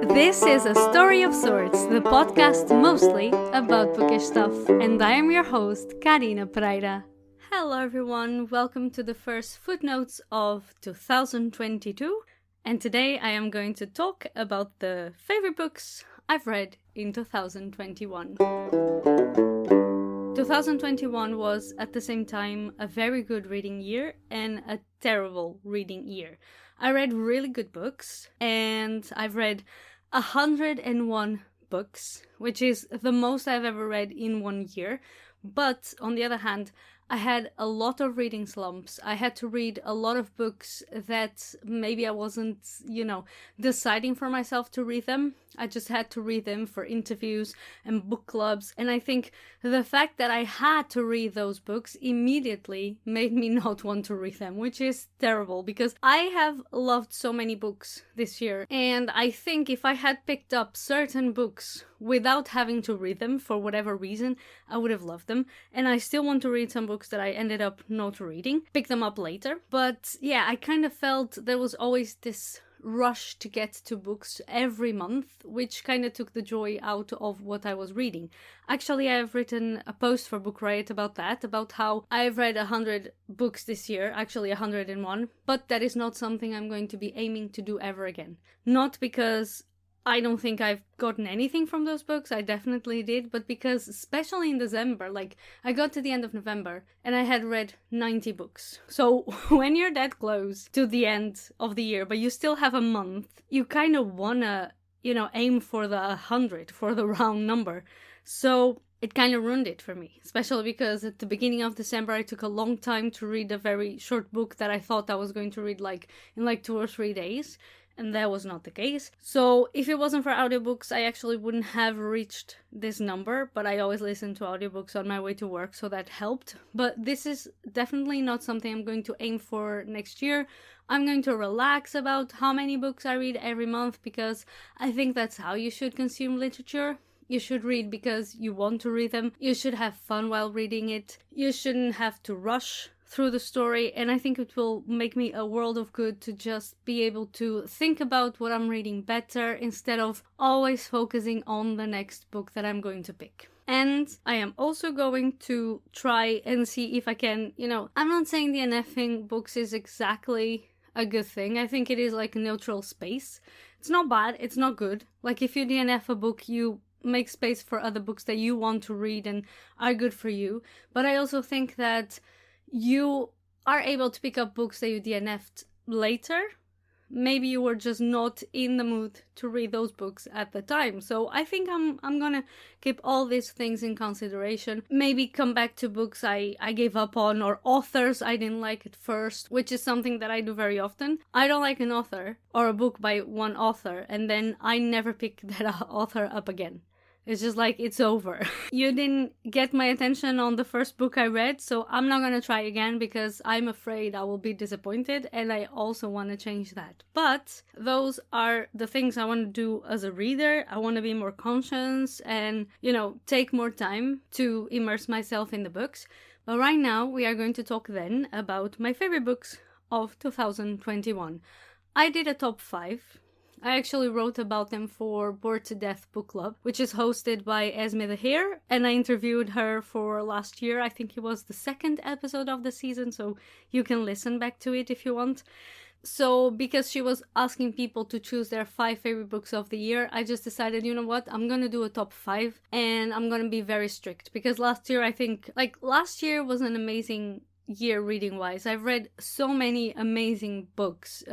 This is A Story of Sorts, the podcast mostly about bookish stuff, and I am your host, Karina Pereira. Hello everyone, welcome to the first Footnotes of 2022, and today I am going to talk about the favorite books I've read in 2021. 2021 was at the same time a very good reading year and a terrible reading year. I read really good books, and I've read 101 books, which is the most I've ever read in 1 year. But on the other hand, I had a lot of reading slumps. I had to read a lot of books that maybe I wasn't, deciding for myself to read them. I just had to read them for interviews and book clubs. And I think the fact that I had to read those books immediately made me not want to read them, which is terrible because I have loved so many books this year. And I think if I had picked up certain books without having to read them for whatever reason, I would have loved them. And I still want to read some books that I ended up not reading, pick them up later. But yeah, I kind of felt there was always this rush to get to books every month, which kind of took the joy out of what I was reading. Actually, I have written a post for Book Riot about that, about how I've read 100 books this year, actually 101, but that is not something I'm going to be aiming to do ever again. Not because I don't think I've gotten anything from those books, I definitely did, but because especially in December, I got to the end of November and I had read 90 books. So when you're that close to the end of the year, but you still have a month, you kind of wanna, aim for the 100, for the round number. So it kind of ruined it for me, especially because at the beginning of December, I took a long time to read a very short book that I thought I was going to read in 2 or 3 days. And that was not the case. So if it wasn't for audiobooks, I actually wouldn't have reached this number, but I always listen to audiobooks on my way to work, so that helped. But this is definitely not something I'm going to aim for next year. I'm going to relax about how many books I read every month, because I think that's how you should consume literature. You should read because you want to read them. You should have fun while reading it. You shouldn't have to rush through the story, and I think it will make me a world of good to just be able to think about what I'm reading better instead of always focusing on the next book that I'm going to pick. And I am also going to try and see if I can, I'm not saying DNFing books is exactly a good thing. I think it is like a neutral space. It's not bad, it's not good. Like if you DNF a book, you make space for other books that you want to read and are good for you. But I also think that you are able to pick up books that you DNF'd later. Maybe you were just not in the mood to read those books at the time. So I think I'm gonna keep all these things in consideration. Maybe come back to books I gave up on, or authors I didn't like at first, which is something that I do very often. I don't like an author or a book by one author, and then I never pick that author up again. It's just it's over. You didn't get my attention on the first book I read, so I'm not gonna try again because I'm afraid I will be disappointed, and I also want to change that. But those are the things I want to do as a reader. I want to be more conscious and, take more time to immerse myself in the books. But right now, we are going to talk then about my favorite books of 2021. I did a top 5. I actually wrote about them for Bored to Death Book Club, which is hosted by Esme the Hare, and I interviewed her for last year. I think it was the 2nd episode of the season, so you can listen back to it if you want. So because she was asking people to choose their 5 favorite books of the year, I just decided, you know what, I'm gonna do a top 5, and I'm gonna be very strict, because last year last year was an amazing year reading wise. I've read so many amazing books.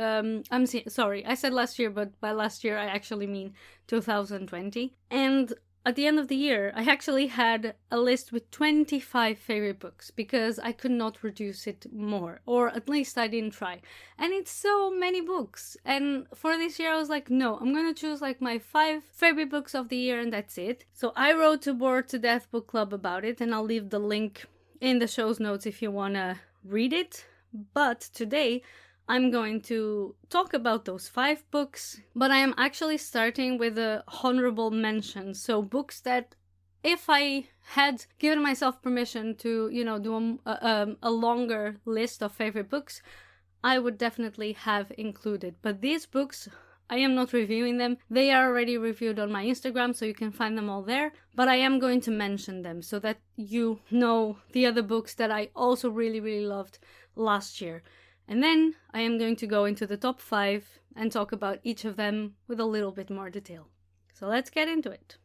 Sorry, I said last year, but by last year I actually mean 2020. And at the end of the year, I actually had a list with 25 favorite books because I could not reduce it more, or at least I didn't try. And it's so many books. And for this year, I was like, no, I'm gonna choose my 5 favorite books of the year, and that's it. So I wrote to Bored to Death Book Club about it, and I'll leave the link in the show's notes if you want to read it. But today I'm going to talk about those 5 books, but I am actually starting with a honorable mention. So books that if I had given myself permission to, do a longer list of favorite books, I would definitely have included. But these books I am not reviewing them. They are already reviewed on my Instagram, so you can find them all there. But I am going to mention them so that you know the other books that I also really, really loved last year. And then I am going to go into the top 5 and talk about each of them with a little bit more detail. So let's get into it.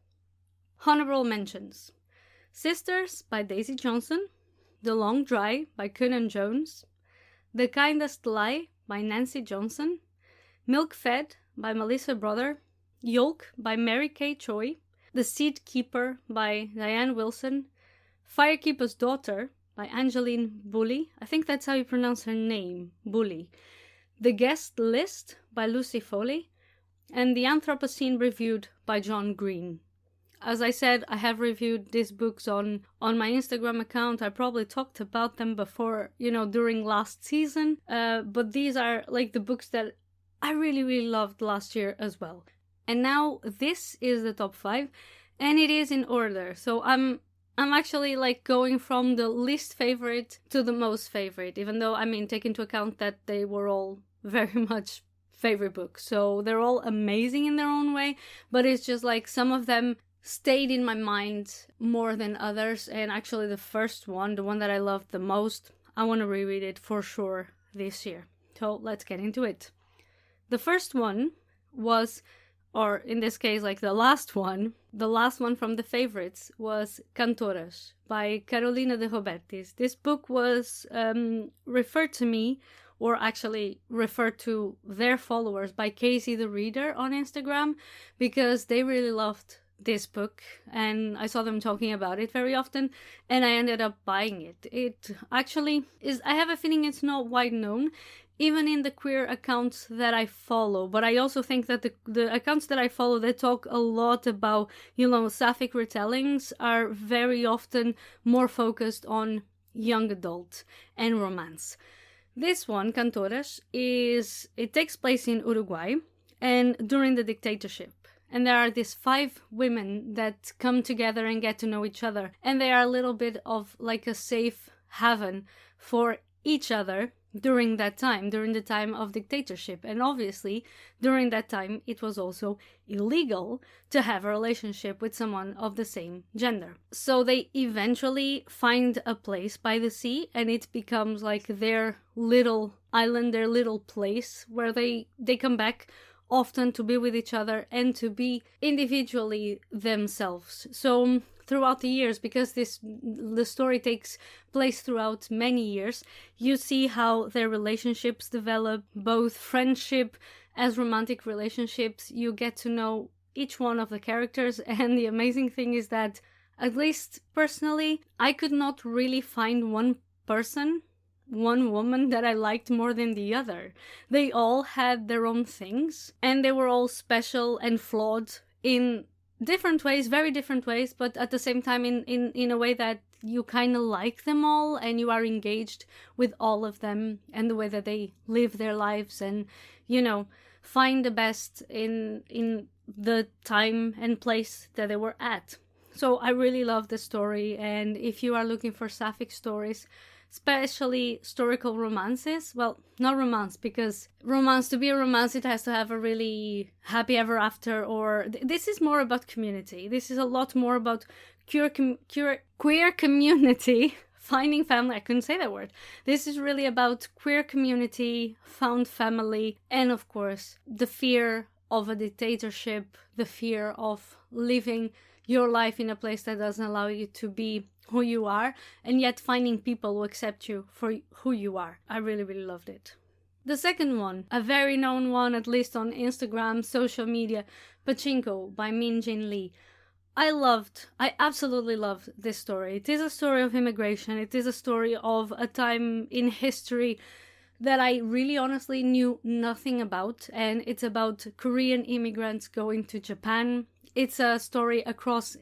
Honorable mentions. Sisters by Daisy Johnson, The Long Dry by Conan Jones, The Kindest Lie by Nancy Johnson, Milk Fed by Melissa Brother, Yolk by Mary Kay Choi, The Seed Keeper by Diane Wilson, Firekeeper's Daughter by Angeline Bully, I think that's how you pronounce her name, Bully, The Guest List by Lucy Foley, and The Anthropocene Reviewed by John Green. As I said, I have reviewed these books on my Instagram account. I probably talked about them before, during last season. But these are like the books that I really, really loved last year as well. And now this is the top 5, and it is in order. So I'm actually like going from the least favorite to the most favorite, even though, take into account that they were all very much favorite books. So they're all amazing in their own way, but it's just like some of them stayed in my mind more than others. And actually the first one, the one that I loved the most, I want to reread it for sure this year. So let's get into it. The first one was, or in this case, like the last one from the favorites was Cantoras by Carolina de Robertis. This book was referred to me, or actually referred to their followers by Casey the Reader on Instagram, because they really loved this book and I saw them talking about it very often, and I ended up buying it. It actually is, I have a feeling it's not wide known, even in the queer accounts that I follow, but I also think that the accounts that I follow that talk a lot about, sapphic retellings are very often more focused on young adult and romance. This one, Cantoras, it takes place in Uruguay and during the dictatorship. And there are these 5 women that come together and get to know each other. And they are a little bit of like a safe haven for each other during that time, during the time of dictatorship. And obviously, during that time, it was also illegal to have a relationship with someone of the same gender. So they eventually find a place by the sea, and it becomes like their little island, their little place where they come back often to be with each other and to be individually themselves. So throughout the years, because the story takes place throughout many years, you see how their relationships develop, both friendship as romantic relationships. You get to know each one of the characters, and the amazing thing is that, at least personally, I could not really find one woman that I liked more than the other. They all had their own things, and they were all special and flawed in different ways, very different ways, but at the same time in a way that you kind of like them all and you are engaged with all of them and the way that they live their lives and, find the best in the time and place that they were at. So I really love the story, and if you are looking for sapphic stories, especially historical romances. Well, not romance, because to be a romance, it has to have a really happy ever after, or this is more about community. This is a lot more about queer community, finding family. I couldn't say that word. This is really about queer community, found family, and of course, the fear of a dictatorship, the fear of living your life in a place that doesn't allow you to be who you are, and yet finding people who accept you for who you are. I really, really loved it. The second one, a very known one, at least on Instagram, social media, Pachinko by Min Jin Lee. I absolutely loved this story. It is a story of immigration. It is a story of a time in history that I really honestly knew nothing about, and it's about Korean immigrants going to Japan. It's a story across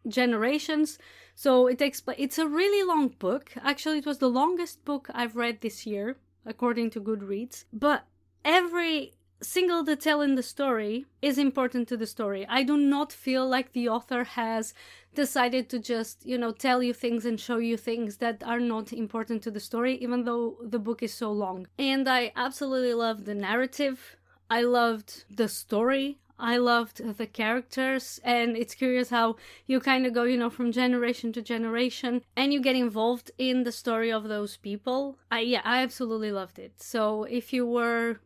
generations. So it's a really long book. Actually, it was the longest book I've read this year, according to Goodreads. But every single detail in the story is important to the story. I do not feel like the author has decided to just, tell you things and show you things that are not important to the story, even though the book is so long. And I absolutely love the narrative. I loved the story. I loved the characters, and it's curious how you kind of go, from generation to generation, and you get involved in the story of those people. I absolutely loved it. So if you were,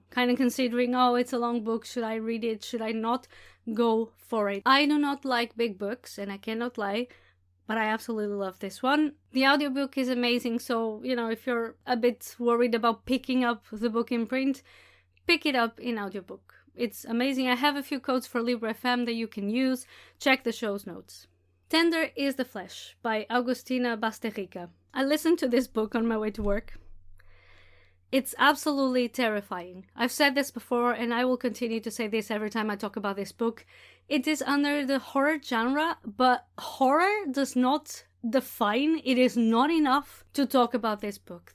kind of considering, oh, it's a long book, should I read it, should I not, go for it. I do not like big books, and I cannot lie, but I absolutely love this one. The audiobook is amazing, so, if you're a bit worried about picking up the book in print, pick it up in audiobook. It's amazing. I have a few codes for Libra FM that you can use. Check the show's notes. Tender is the Flesh by Agustina Basterrica. I listened to this book on my way to work. It's absolutely terrifying. I've said this before, and I will continue to say this every time I talk about this book. It is under the horror genre, but horror does not define, it is not enough to talk about this book.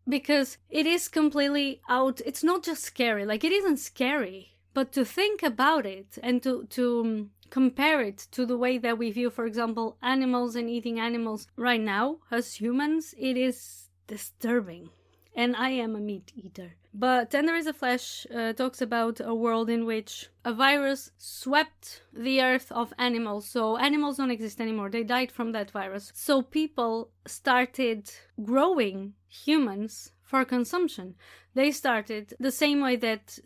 Because it is completely out. It's not just scary. Like, it isn't scary. But to think about it and to compare it to the way that we view, for example, animals and eating animals right now as humans, it is disturbing. And I am a meat eater. But Tender is the Flesh talks about a world in which a virus swept the earth of animals. So animals don't exist anymore. They died from that virus. So people started growing humans for consumption. They started the same way that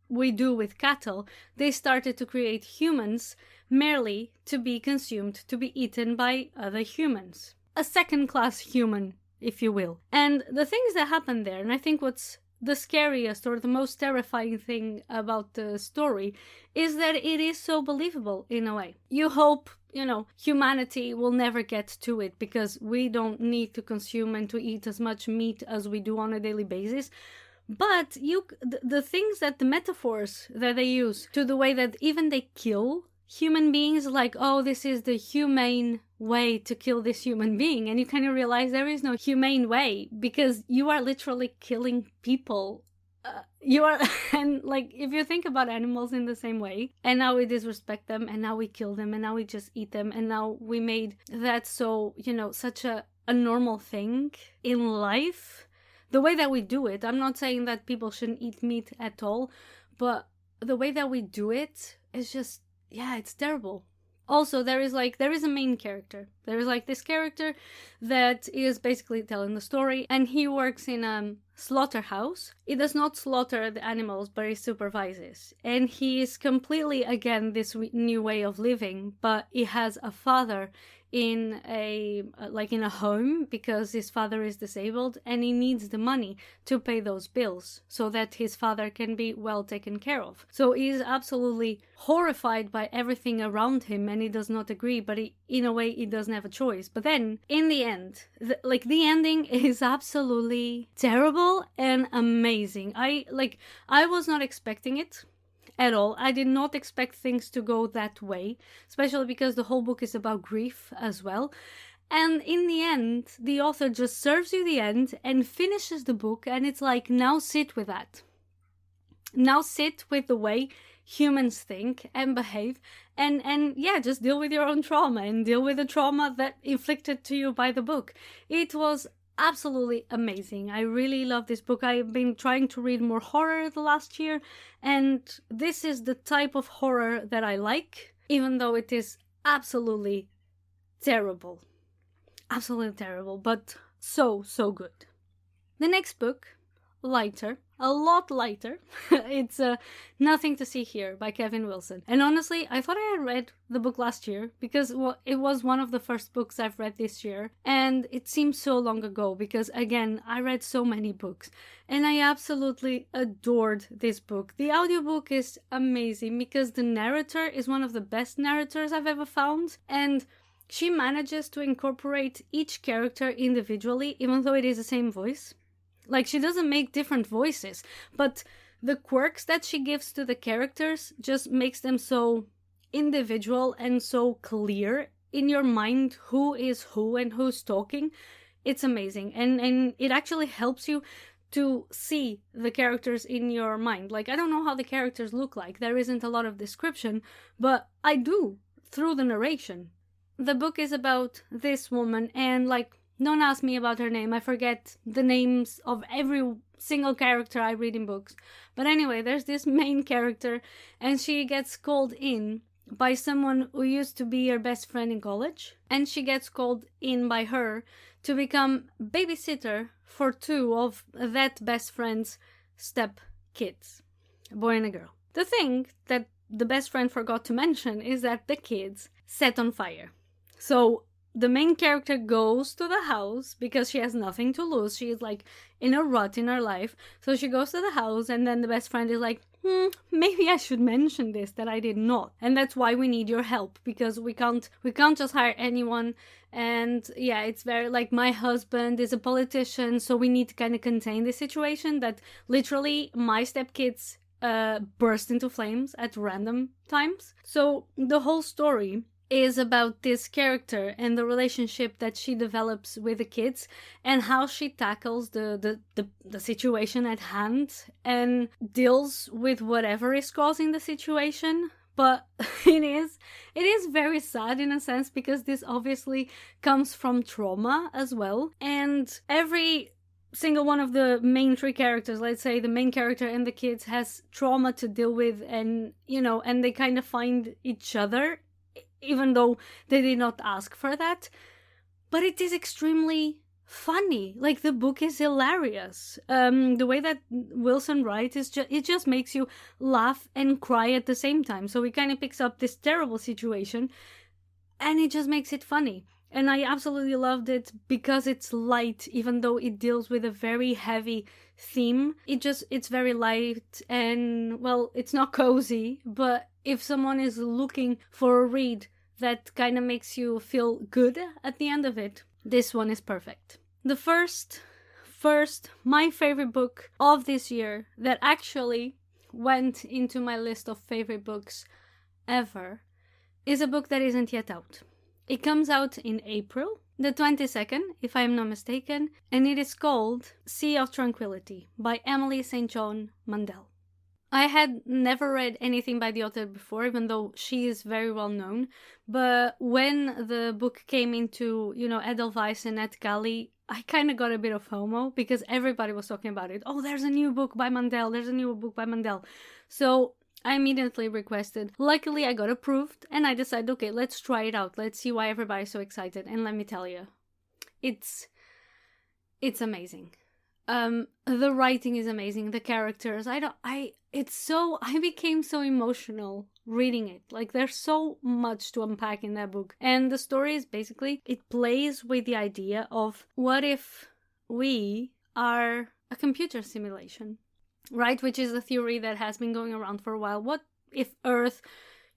we do with cattle. They started to create humans merely to be consumed, to be eaten by other humans. A second-class human, if you will. And the things that happen there, and I think what's the scariest or the most terrifying thing about the story is that it is so believable in a way. You hope, humanity will never get to it because we don't need to consume and to eat as much meat as we do on a daily basis. But the things that the metaphors that they use to the way that even they kill human beings, like, oh, this is the humane way to kill this human being, and you kind of realize there is no humane way because you are literally killing people. And like, if you think about animals in the same way, and now we disrespect them, and now we kill them, and now we just eat them, and now we made that so, such a normal thing in life. The way that we do it, I'm not saying that people shouldn't eat meat at all, but the way that we do it is just, it's terrible. Also, there is a main character. There is this character that is basically telling the story, and he works in a slaughterhouse. He does not slaughter the animals, but he supervises. And he is completely again this new way of living, but he has a father in a home because his father is disabled, and he needs the money to pay those bills so that his father can be well taken care of. So he's absolutely horrified by everything around him, and he does not agree, but in a way he doesn't have a choice. But then in the end, the ending is absolutely terrible and amazing. I was not expecting it at all. I did not expect things to go that way, especially because the whole book is about grief as well. And in the end, the author just serves you the end and finishes the book, and it's like, now sit with that. Now sit with the way humans think and behave, and just deal with your own trauma and deal with the trauma that inflicted to you by the book. It was absolutely amazing. I really love this book. I've been trying to read more horror the last year, and this is the type of horror that I like, even though it is absolutely terrible. Absolutely terrible, but so good. The next book, lighter, a lot lighter. It's Nothing to See Here by Kevin Wilson. And honestly, I thought I had read the book last year because it was one of the first books I've read this year. And it seems so long ago because, again, I read so many books. And I absolutely adored this book. The audiobook is amazing because the narrator is one of the best narrators I've ever found. And she manages to incorporate each character individually, even though it is the same voice. Like, she doesn't make different voices, but the quirks that she gives to the characters just makes them so individual and so clear in your mind who is who and who's talking. It's amazing. And it actually helps you to see the characters in your mind. Like, I don't know how the characters look like. There isn't a lot of description, but I do through the narration. The book is about this woman, and Don't ask me about her name. I forget the names of every single character I read in books. But anyway, there's this main character, and she gets called in by someone who used to be her best friend in college. And she gets called in by her to become babysitter for two of that best friend's step kids, a boy and a girl. The thing that the best friend forgot to mention is that the kids set on fire. So the main character goes to the house because she has nothing to lose. She is like in a rut in her life. So she goes to the house, and then the best friend is like, maybe I should mention this, that I did not. And that's why we need your help, because we can't just hire anyone. And yeah, it's very like, my husband is a politician, so we need to kind of contain the situation that literally my stepkids burst into flames at random times. So the whole story is about this character and the relationship that she develops with the kids and how she tackles the situation at hand and deals with whatever is causing the situation. But it is very sad in a sense, because this obviously comes from trauma as well. And every single one of the main three characters, let's say the main character and the kids, has trauma to deal with, and and they kind of find each other even though they did not ask for that. But it is extremely funny. Like, the book is hilarious. The way that Wilson writes is it just makes you laugh and cry at the same time. So he kind of picks up this terrible situation and it just makes it funny. And I absolutely loved it because it's light, even though it deals with a very heavy theme. It's very light, and well, it's not cozy, but if someone is looking for a read that kind of makes you feel good at the end of it, this one is perfect. The first, my favorite book of this year that actually went into my list of favorite books ever is a book that isn't yet out. It comes out in April, the 22nd, if I'm not mistaken, and it is called Sea of Tranquility by Emily St. John Mandel. I had never read anything by the author before, even though she is very well known. But when the book came into, Edelweiss and NetGalley, I kind of got a bit of FOMO because everybody was talking about it. Oh, there's a new book by Mandel. So I immediately requested. Luckily, I got approved, and I decided, okay, let's try it out. Let's see why everybody's so excited. And let me tell you, it's amazing. The writing is amazing. The characters, I became so emotional reading it. Like, there's so much to unpack in that book. And the story is basically, it plays with the idea of what if we are a computer simulation, right? Which is a theory that has been going around for a while. What if Earth,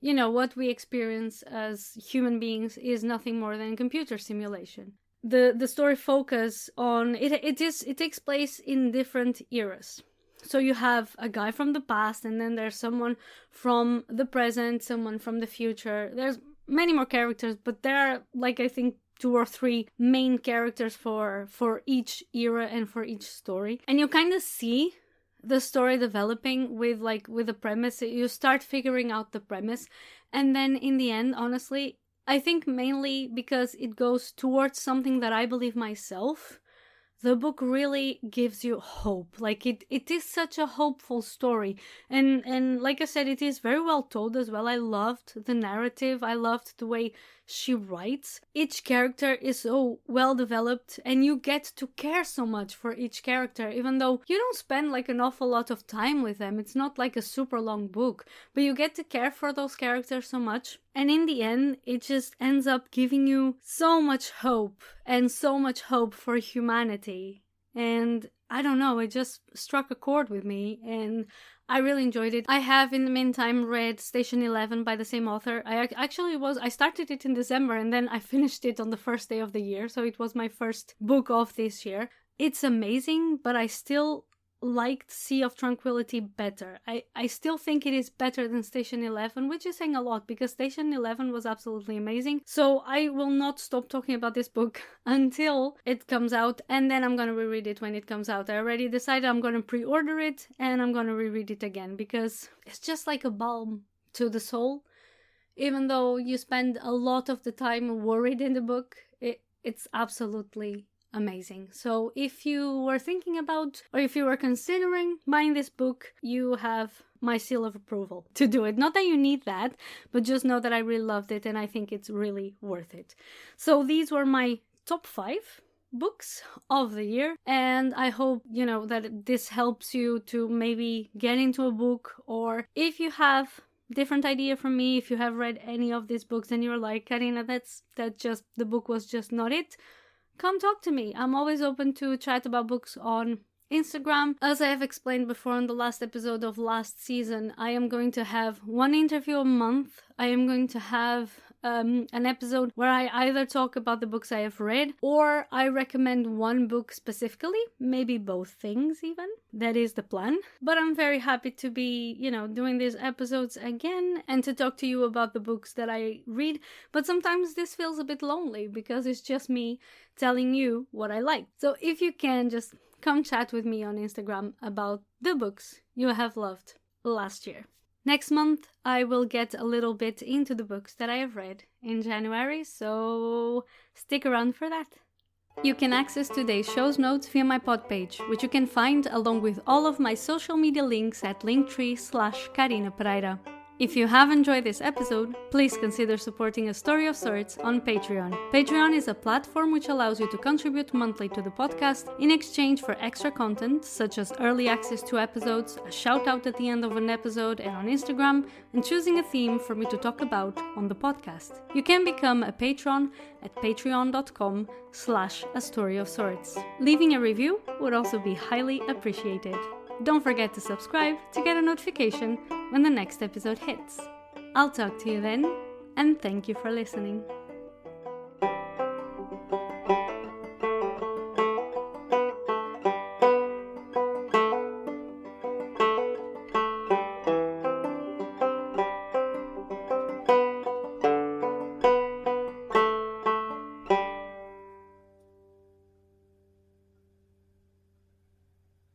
what we experience as human beings is nothing more than a computer simulation? The story focus on it takes place in different eras. So you have a guy from the past, and then there's someone from the present, someone from the future. There's many more characters, but there are, like, I think 2 or 3 main characters for each era and for each story. And you kind of see the story developing with the premise. You start figuring out the premise, and then in the end, honestly, I think mainly because it goes towards something that I believe myself, the book really gives you hope. Like, it is such a hopeful story. And like I said, it is very well told as well. I loved the narrative. I loved the way she writes. Each character is so well developed, and you get to care so much for each character, even though you don't spend like an awful lot of time with them. It's not like a super long book, but you get to care for those characters so much. And in the end, it just ends up giving you so much hope, and so much hope for humanity. And I don't know, it just struck a chord with me, and I really enjoyed it. I have, in the meantime, read Station 11 by the same author. I started it in December, and then I finished it on the first day of the year, so it was my first book of this year. It's amazing, but I still liked Sea of Tranquility better. I still think it is better than Station 11, which is saying a lot, because Station 11 was absolutely amazing. So I will not stop talking about this book until it comes out, and then I'm gonna reread it when it comes out. I already decided I'm gonna pre-order it, and I'm gonna reread it again, because it's just like a balm to the soul. Even though you spend a lot of the time worried in the book, It's absolutely amazing. So if you were thinking about, or if you were considering buying this book, you have my seal of approval to do it. Not that you need that, but just know that I really loved it and I think it's really worth it. So these were my top 5 books of the year, and I hope that this helps you to maybe get into a book, or if you have different idea from me, if you have read any of these books and you're like, Karina, the book was just not it, come talk to me. I'm always open to chat about books on Instagram. As I have explained before in the last episode of last season, I am going to have one interview a month. I am going to have an episode where I either talk about the books I have read or I recommend one book specifically, maybe both things even. That is the plan. But I'm very happy to be, doing these episodes again and to talk to you about the books that I read. But sometimes this feels a bit lonely because it's just me telling you what I like. So if you can, just come chat with me on Instagram about the books you have loved last year. Next month, I will get a little bit into the books that I have read in January, so stick around for that. You can access today's show's notes via my pod page, which you can find along with all of my social media links at linktree/Karina Pereira. If you have enjoyed this episode, please consider supporting A Story of Sorts on Patreon. Patreon is a platform which allows you to contribute monthly to the podcast in exchange for extra content, such as early access to episodes, a shout out at the end of an episode and on Instagram, and choosing a theme for me to talk about on the podcast. You can become a patron at patreon.com/A Story of Sorts. Leaving a review would also be highly appreciated. Don't forget to subscribe to get a notification when the next episode hits. I'll talk to you then, and thank you for listening.